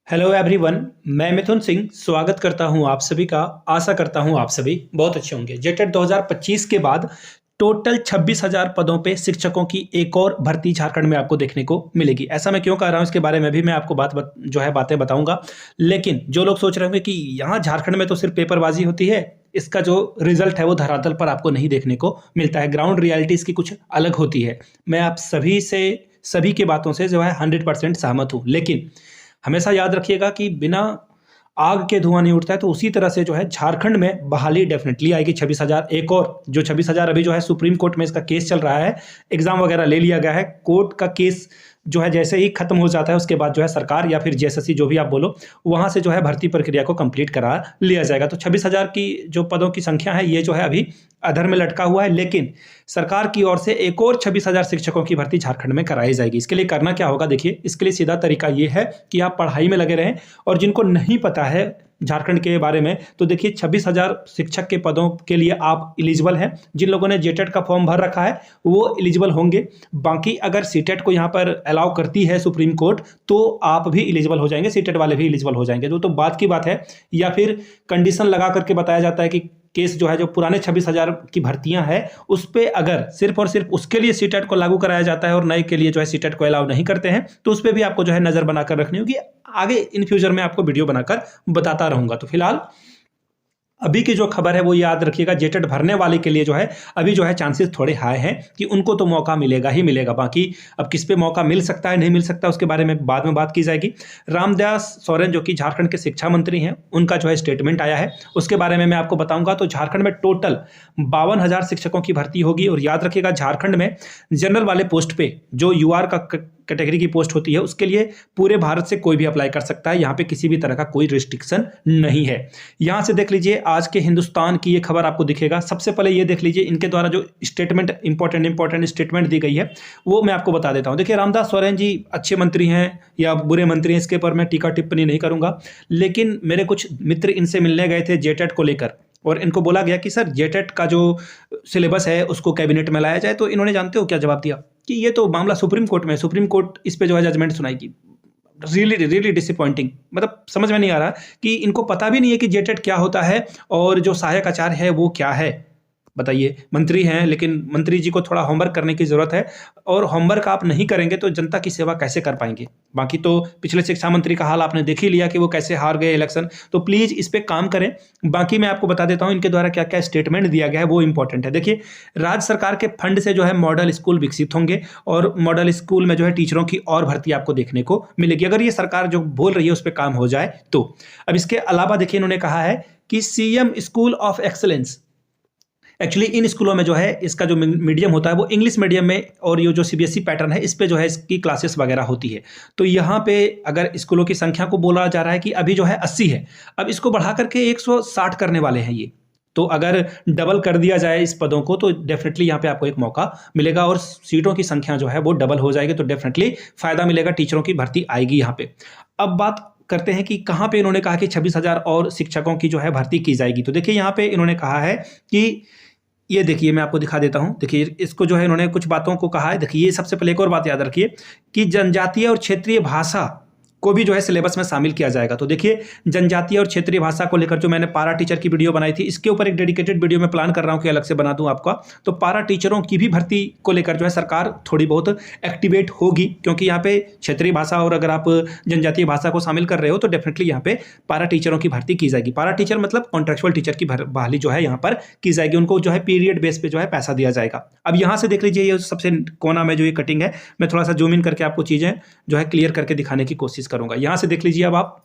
Hello everyone. मैं मिथुन सिंह स्वागत करता हूं आप सभी का। आशा करता हूं आप सभी बहुत अच्छे होंगे। जेटेट 2025 के बाद टोटल 26,000 पदों पे शिक्षकों की एक और भर्ती झारखंड में आपको देखने को मिलेगी। ऐसा मैं क्यों कह रहा हूं इसके बारे में भी मैं आपको बातें बताऊंगा। लेकिन जो लोग सोच रहे होंगे कि यहाँ झारखंड में तो सिर्फ पेपरबाजी होती है, इसका जो रिजल्ट है वो धरातल पर आपको नहीं देखने को मिलता है। ग्राउंड रियलिटी इसकी कुछ अलग होती है। मैं आप सभी की बातों से जो है 100% सहमत हूँ। लेकिन हमेशा याद रखिएगा कि बिना आग के धुआं नहीं उठता है। तो उसी तरह से जो है झारखंड में बहाली डेफिनेटली आएगी। 26,000 एक और जो 26,000 अभी जो है सुप्रीम कोर्ट में इसका केस चल रहा है, एग्जाम वगैरह ले लिया गया है। कोर्ट का केस जो है जैसे ही खत्म हो जाता है उसके बाद जो है सरकार या फिर जेएसएससी जो भी आप बोलो वहां से जो है भर्ती प्रक्रिया को कंप्लीट करा लिया जाएगा। तो 26,000 की जो पदों की संख्या है ये जो है अभी अधर में लटका हुआ है। लेकिन सरकार की ओर से एक और 26,000 शिक्षकों की भर्ती झारखंड में कराई जाएगी। इसके लिए करना क्या होगा, देखिए इसके लिए सीधा तरीका ये है कि आप पढ़ाई में लगे रहें। और जिनको नहीं पता है झारखंड के बारे में तो देखिए 26,000 शिक्षक के पदों के लिए आप एलिजिबल हैं। जिन लोगों ने जेटेट का फॉर्म भर रखा है वो एलिजिबल होंगे। बाकी अगर सीटेट को यहाँ पर अलाउ करती है सुप्रीम कोर्ट तो आप भी एलिजिबल हो जाएंगे, सीटेट वाले भी एलिजिबल हो जाएंगे। तो बात की बात है। या फिर कंडीशन लगा करके बताया जाता है कि केस जो है जो पुराने 26,000 की भर्तियां हैं उस पे अगर सिर्फ और सिर्फ उसके लिए सीटेट को लागू कराया जाता है और नए के लिए जो है सीटेट को अलाउ नहीं करते हैं तो उस पे भी आपको जो है नजर बनाकर रखनी होगी। आगे इन फ्यूचर में आपको वीडियो बनाकर बताता रहूंगा। तो फिलहाल अभी की जो खबर है वो याद रखिएगा, जेटेट भरने वाले के लिए जो है अभी जो है चांसेस थोड़े हाई हैं कि उनको तो मौका मिलेगा ही मिलेगा। बाकी अब किस पे मौका मिल सकता है नहीं मिल सकता उसके बारे में बाद में बात की जाएगी। रामदास सोरेन जो कि झारखंड के शिक्षा मंत्री हैं उनका जो है स्टेटमेंट आया है उसके बारे में मैं आपको बताऊंगा। तो झारखंड में टोटल 52,000 शिक्षकों की भर्ती होगी। और याद रखिएगा झारखंड में जनरल वाले पोस्ट पे जो यूआर का कैटेगरी की पोस्ट होती है उसके लिए पूरे भारत से कोई भी अप्लाई कर सकता है। यहाँ पे किसी भी तरह का कोई रिस्ट्रिक्शन नहीं है। यहाँ से देख लीजिए आज के हिंदुस्तान की ये खबर आपको दिखेगा। सबसे पहले ये देख लीजिए इनके द्वारा जो स्टेटमेंट इंपॉर्टेंट स्टेटमेंट दी गई है वो मैं आपको बता देता हूँ। देखिए रामदास सोरेन जी अच्छे मंत्री हैं या बुरे मंत्री हैं इसके ऊपर मैं टीका टिप्पणी नहीं करूंगा। लेकिन मेरे कुछ मित्र इनसे मिलने गए थे जेटेट को लेकर और इनको बोला गया कि सर जेटेट का जो सिलेबस है उसको कैबिनेट में लाया जाए। तो इन्होंने जानते हो क्या जवाब दिया कि ये तो मामला सुप्रीम कोर्ट में है, सुप्रीम कोर्ट इस पे जो है जजमेंट सुनाएगी। Really disappointing. मतलब समझ में नहीं आ रहा कि इनको पता भी नहीं है कि जेटेट क्या होता है और जो सहायक आचार्य है वो क्या है। बताइए, मंत्री हैं लेकिन मंत्री जी को थोड़ा होमवर्क करने की जरूरत है। और होमवर्क आप नहीं करेंगे तो जनता की सेवा कैसे कर पाएंगे। बाकी तो पिछले शिक्षा मंत्री का हाल आपने देख ही लिया कि वो कैसे हार गए इलेक्शन। तो प्लीज इस पे काम करें। बाकी मैं आपको बता देता हूं इनके द्वारा क्या क्या स्टेटमेंट दिया गया है वो इंपॉर्टेंट है। देखिए राज्य सरकार के फंड से जो है मॉडल स्कूल विकसित होंगे और मॉडल स्कूल में जो है टीचरों की और भर्ती आपको देखने को मिलेगी अगर ये सरकार जो बोल रही है उस पर काम हो जाए तो। अब इसके अलावा देखिए इन्होंने कहा है कि CM school of excellence, actually in स्कूलों में जो है इसका जो मीडियम होता है वो इंग्लिश मीडियम में और ये जो सीबीएसई पैटर्न है इस पे जो है इसकी क्लासेस वगैरह होती है। तो यहाँ पे अगर स्कूलों की संख्या को बोला जा रहा है कि अभी जो है 80 है, अब इसको बढ़ा करके 160 करने वाले हैं ये। तो अगर डबल कर दिया जाए इस पदों को तो डेफिनेटली यहाँ पे आपको एक मौका मिलेगा और सीटों की संख्या जो है वो डबल हो जाएगी। तो डेफिनेटली फायदा मिलेगा, टीचरों की भर्ती आएगी यहाँ पे। अब बात करते हैं कि कहाँ पे इन्होंने कहा कि 26,000 और शिक्षकों की जो है भर्ती की जाएगी। तो देखिए यहाँ पे इन्होंने कहा है कि ये देखिए मैं आपको दिखा देता हूं। देखिए इसको जो है इन्होंने कुछ बातों को कहा है। देखिए ये सबसे पहले एक और बात याद रखिए कि जनजातीय और क्षेत्रीय भाषा को भी जो है सिलेबस में शामिल किया जाएगा। तो देखिए जनजातीय और क्षेत्रीय भाषा को लेकर जो मैंने पारा टीचर की वीडियो बनाई थी इसके ऊपर एक डेडिकेटेड वीडियो में प्लान कर रहा हूं कि अलग से बना दूं आपका। तो पारा टीचरों की भी भर्ती को लेकर जो है सरकार थोड़ी बहुत एक्टिवेट होगी क्योंकि यहाँ पे क्षेत्रीय भाषा और अगर आप जनजातीय भाषा को शामिल कर रहे हो तो डेफिनेटली यहाँ पे पारा टीचरों की भर्ती की जाएगी। पारा टीचर मतलब कॉन्ट्रेक्चुअल टीचर की बहाली जो है यहाँ पर की जाएगी। उनको जो है पीरियड बेस पे जो है पैसा दिया जाएगा। अब यहाँ से देख लीजिए ये सबसे कोना में जो ये कटिंग है मैं थोड़ा सा जूम इन करके आपको चीजें जो है क्लियर करके दिखाने की कोशिश करूंगा। यहाँ से देख लीजिए अब आप,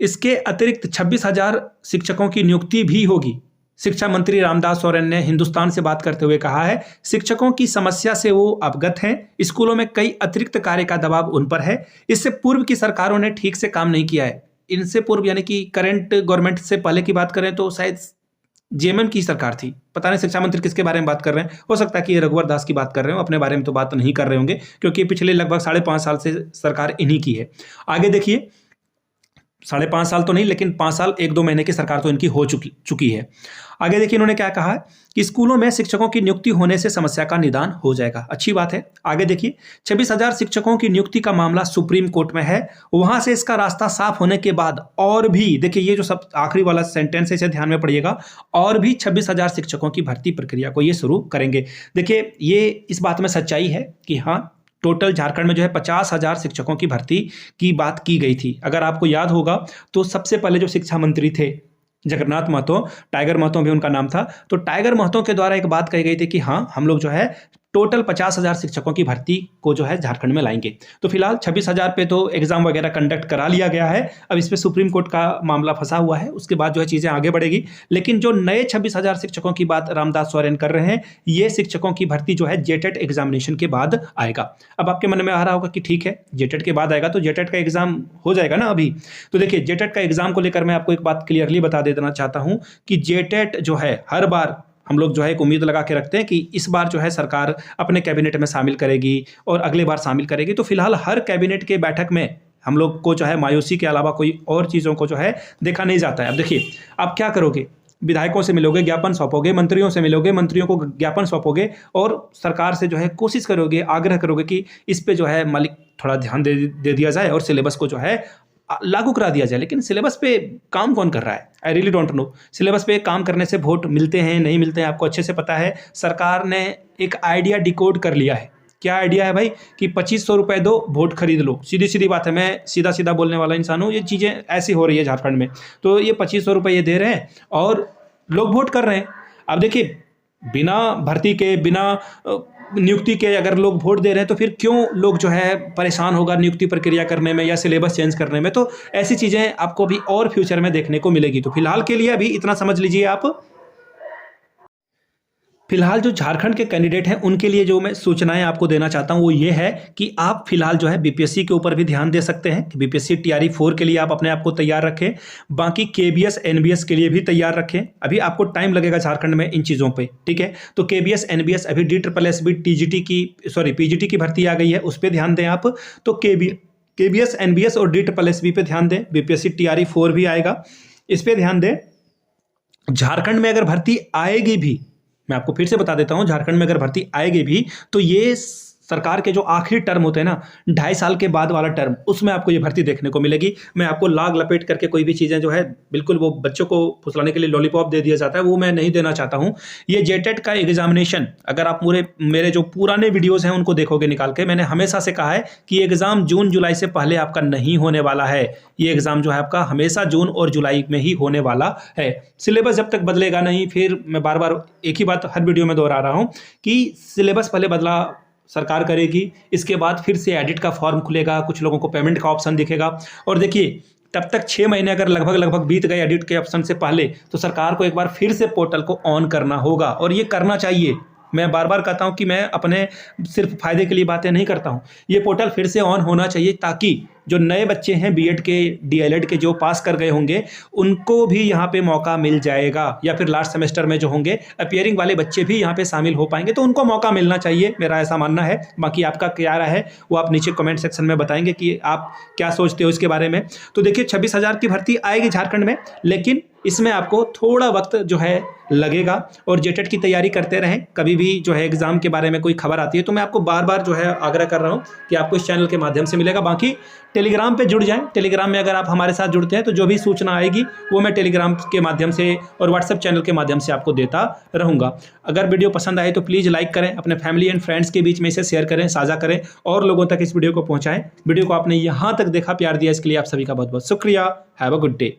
इसके अतिरिक्त 26,000 शिक्षकों की नियुक्ति भी होगी। शिक्षा मंत्री रामदास सोरेन ने हिंदुस्तान से बात करते हुए कहा है शिक्षकों की समस्या से वो अवगत हैं। स्कूलों में कई अतिरिक्त कार्य का दबाव उन पर है। इससे पूर्व की सरकारों ने ठीक से काम नहीं किया है। इनसे पूर्व यानी कि करंट गवर्नमेंट से पहले की बात करें तो शायद जेएमएम की सरकार थी। पता नहीं शिक्षा मंत्री किसके बारे में बात कर रहे हैं। हो सकता है कि ये रघुवर दास की बात कर रहे हो, अपने बारे में तो बात नहीं कर रहे होंगे क्योंकि पिछले लगभग 5.5 साल से सरकार इन्हीं की है। आगे देखिए 5.5 साल तो नहीं, लेकिन 5 साल 1-2 महीने की सरकार तो इनकी हो चुकी है। आगे देखिए इन्होंने क्या कहा है कि स्कूलों में शिक्षकों की नियुक्ति होने से समस्या का निदान हो जाएगा। अच्छी बात है। आगे देखिए 26,000 शिक्षकों की नियुक्ति का मामला सुप्रीम कोर्ट में है, वहां से इसका रास्ता साफ होने के बाद और भी, देखिए ये जो सब आखिरी वाला सेंटेंस है इसे ध्यान में पड़िएगा, और भी 26,000 शिक्षकों की भर्ती प्रक्रिया को ये शुरू करेंगे। देखिए ये इस बात में सच्चाई है कि हाँ, टोटल झारखंड में जो है 50,000 शिक्षकों की भर्ती की बात की गई थी। अगर आपको याद होगा तो सबसे पहले जो शिक्षा मंत्री थे जगन्नाथ महतो, टाइगर महतो भी उनका नाम था, तो टाइगर महतो के द्वारा एक बात कही गई थी कि हाँ, हम लोग जो है टोटल 50,000 शिक्षकों की भर्ती को जो है झारखंड में लाएंगे। तो फिलहाल 26,000 पे तो एग्जाम वगैरह कंडक्ट करा लिया गया है। अब इस पे सुप्रीम कोर्ट का मामला फंसा हुआ है, उसके बाद जो है चीज़ें आगे बढ़ेगी। लेकिन जो नए 26,000 शिक्षकों की बात रामदास सोरेन कर रहे हैं, ये शिक्षकों की भर्ती जो है जेटेट एग्जामिनेशन के बाद आएगा। अब आपके मन में आ रहा होगा कि ठीक है, जेटेट के बाद आएगा तो जेटेट का एग्जाम हो जाएगा ना अभी। तो देखिए जेटेट का एग्जाम को लेकर मैं आपको एक बात क्लियरली बता देना चाहता हूँ कि जेटेट जो है हर बार हम लोग जो है एक उम्मीद लगा के रखते हैं कि इस बार जो है सरकार अपने कैबिनेट में शामिल करेगी और अगले बार शामिल करेगी। तो फिलहाल हर कैबिनेट के बैठक में हम लोग को जो है मायूसी के अलावा कोई और चीज़ों को जो है देखा नहीं जाता है। अब देखिए आप क्या करोगे, विधायकों से मिलोगे, ज्ञापन सौंपोगे, मंत्रियों से मिलोगे, मंत्रियों को ज्ञापन सौंपोगे और सरकार से जो है कोशिश करोगे, आग्रह करोगे कि इस पे जो है मालिक थोड़ा ध्यान दे दिया जाए और सिलेबस को जो है लागू करा दिया जाए। लेकिन सिलेबस पे काम कौन कर रहा है? I really don't know. Syllabus पे काम करने से वोट मिलते हैं नहीं मिलते हैं आपको अच्छे से पता है। सरकार ने एक आइडिया डिकोड कर लिया है। क्या आइडिया है भाई कि 2500 रुपये दो, वोट खरीद लो। सीधी सीधी बात है, मैं सीधा सीधा बोलने वाला इंसान हूँ। ये चीज़ें ऐसी हो रही है झारखंड में। तो ये 2500 रुपये ये दे रहे हैं और लोग वोट कर रहे हैं। अब देखिए बिना भर्ती के, बिना नियुक्ति के अगर लोग वोट दे रहे हैं तो फिर क्यों लोग जो है परेशान होगा नियुक्ति प्रक्रिया करने में या सिलेबस चेंज करने में। तो ऐसी चीज़ें आपको भी और फ्यूचर में देखने को मिलेगी। तो फिलहाल के लिए अभी इतना समझ लीजिए आप। फिलहाल जो झारखंड के कैंडिडेट हैं उनके लिए जो मैं सूचनाएं आपको देना चाहता हूं वो ये है कि आप फिलहाल जो है बीपीएससी के ऊपर भी ध्यान दे सकते हैं कि बीपीएससी टीआरई 4 के लिए आप अपने आप को तैयार रखें। बाकी केबीएस एनबीएस के लिए भी तैयार रखें। अभी आपको टाइम लगेगा झारखंड में इन चीज़ों पे, ठीक है। तो केबीएस एनबीएस अभी DSSB टीजीटी की पीजीटी की भर्ती आ गई है, उस पर ध्यान दें आप। तो केबीएस एनबीएस और DSSB पे ध्यान दें। बीपीएससी टीआरई 4 भी आएगा, इस पर ध्यान दें। झारखंड में अगर भर्ती आएगी भी, मैं आपको फिर से बता देता हूं, झारखंड में अगर भर्ती आएगी भी तो ये सरकार के जो आखिरी टर्म होते हैं ना, 2.5 साल के बाद वाला टर्म, उसमें आपको ये भर्ती देखने को मिलेगी। मैं आपको लाग लपेट करके कोई भी चीज़ें जो है बिल्कुल वो बच्चों को फुसलाने के लिए लॉलीपॉप दे दिया जाता है, वो मैं नहीं देना चाहता हूँ। ये जेटेट का एग्जामिनेशन अगर आप मेरे जो पुराने वीडियोज़ हैं उनको देखोगे निकाल के, मैंने हमेशा से कहा है कि एग्ज़ाम जून जुलाई से पहले आपका नहीं होने वाला है। ये एग्ज़ाम जो है आपका हमेशा जून और जुलाई में ही होने वाला है। सिलेबस जब तक बदलेगा नहीं, फिर मैं बार बार एक ही बात हर वीडियो में दोहरा रहा हूँ कि सिलेबस पहले बदला सरकार करेगी, इसके बाद फिर से एडिट का फॉर्म खुलेगा, कुछ लोगों को पेमेंट का ऑप्शन दिखेगा। और देखिए तब तक 6 महीने अगर लगभग बीत गए एडिट के ऑप्शन से पहले, तो सरकार को एक बार फिर से पोर्टल को ऑन करना होगा और ये करना चाहिए। मैं बार बार कहता हूं कि मैं अपने सिर्फ फायदे के लिए बातें नहीं करता हूं। ये पोर्टल फिर से ऑन होना चाहिए ताकि जो नए बच्चे हैं बीएड के, डीएलएड के, जो पास कर गए होंगे उनको भी यहाँ पे मौका मिल जाएगा, या फिर लास्ट सेमेस्टर में जो होंगे अपीयरिंग वाले बच्चे भी यहाँ पे शामिल हो पाएंगे, तो उनको मौका मिलना चाहिए, मेरा ऐसा मानना है। बाकी आपका क्या राय है वो आप नीचे कमेंट सेक्शन में बताएंगे कि आप क्या सोचते हो इसके बारे में। तो देखिए 26,000 की भर्ती आएगी झारखंड में, लेकिन इसमें आपको थोड़ा वक्त जो है लगेगा और जेटेट की तैयारी करते रहें। कभी भी जो है एग्जाम के बारे में कोई खबर आती है तो मैं आपको बार बार जो है आग्रह कर रहा हूँ कि आपको इस चैनल के माध्यम से मिलेगा। बाकी टेलीग्राम पे जुड़ जाएं। टेलीग्राम में अगर आप हमारे साथ जुड़ते हैं तो जो भी सूचना आएगी वो मैं टेलीग्राम के माध्यम से और व्हाट्सएप चैनल के माध्यम से आपको देता रहूँगा। अगर वीडियो पसंद आए तो प्लीज़ लाइक करें, अपने फैमिली एंड फ्रेंड्स के बीच में इसे शेयर करें, साझा करें और लोगों तक इस वीडियो को पहुँचाएं। वीडियो को आपने यहाँ तक देखा, प्यार दिया, इसके लिए आप सभी का बहुत बहुत शुक्रिया। Have a good day.